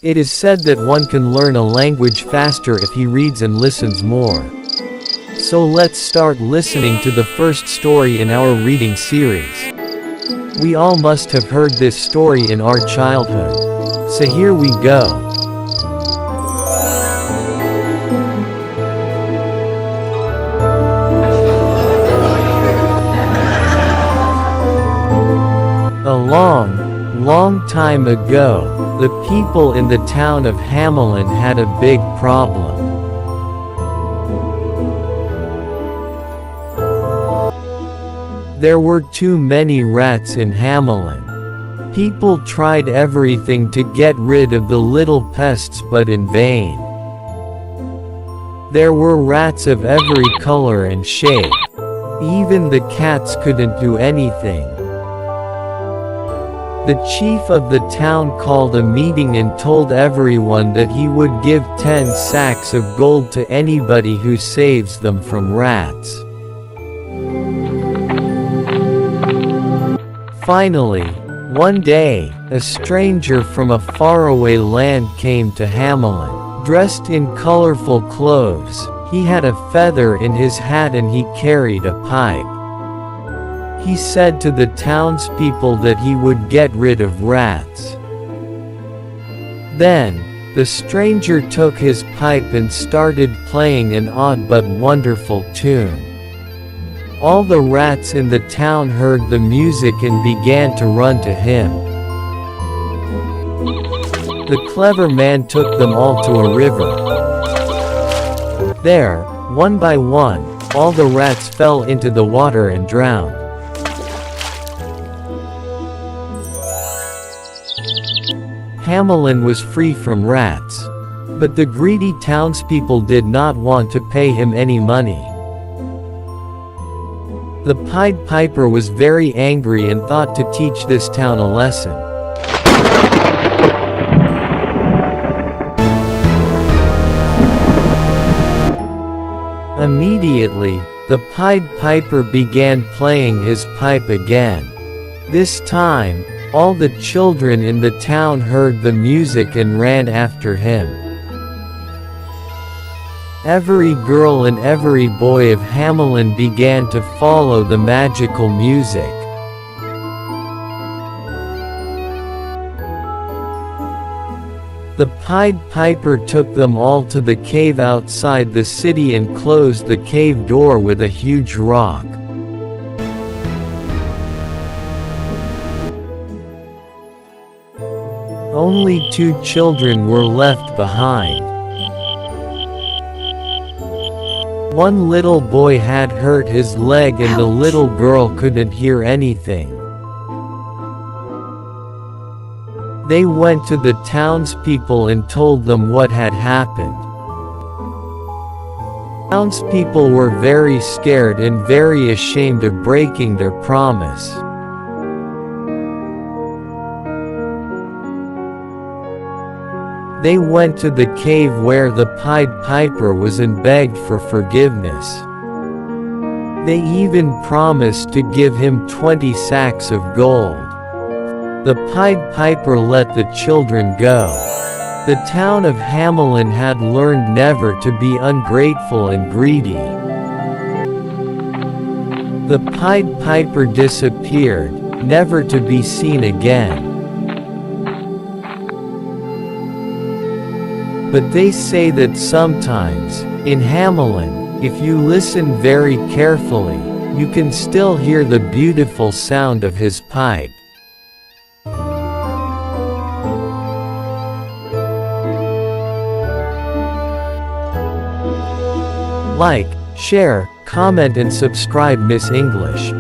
It is said that one can learn a language faster if he reads and listens more. So let's start listening to the first story in our reading series. We all must have heard this story in our childhood. So here we go. A long time ago, the people in the town of Hamelin had a big problem. There were too many rats in Hamelin. People tried everything to get rid of the little pests, but in vain. There were rats of every color and shape. Even the cats couldn't do anything. The chief of the town called a meeting and told everyone that he would give 10 sacks of gold to anybody who saves them from rats. Finally, one day, a stranger from a faraway land came to Hamelin. Dressed in colorful clothes, he had a feather in his hat and he carried a pipe. He said to the townspeople that he would get rid of rats. Then, the stranger took his pipe and started playing an odd but wonderful tune. All the rats in the town heard the music and began to run to him. The clever man took them all to a river. There, one by one, all the rats fell into the water and drowned. Hamelin was free from rats. But the greedy townspeople did not want to pay him any money. The Pied Piper was very angry and thought to teach this town a lesson. Immediately, the Pied Piper began playing his pipe again. This time, all the children in the town heard the music and ran after him. Every girl and every boy of Hamelin began to follow the magical music. The Pied Piper took them all to the cave outside the city and closed the cave door with a huge rock. Only 2 children were left behind. One little boy had hurt his leg and the little girl couldn't hear anything. They went to the townspeople and told them what had happened. Townspeople were very scared and very ashamed of breaking their promise. They went to the cave where the Pied Piper was and begged for forgiveness. They even promised to give him 20 sacks of gold. The Pied Piper let the children go. The town of Hamelin had learned never to be ungrateful and greedy. The Pied Piper disappeared, never to be seen again. But they say that sometimes, in Hamelin, if you listen very carefully, you can still hear the beautiful sound of his pipe. Like, share, comment and subscribe Miss English.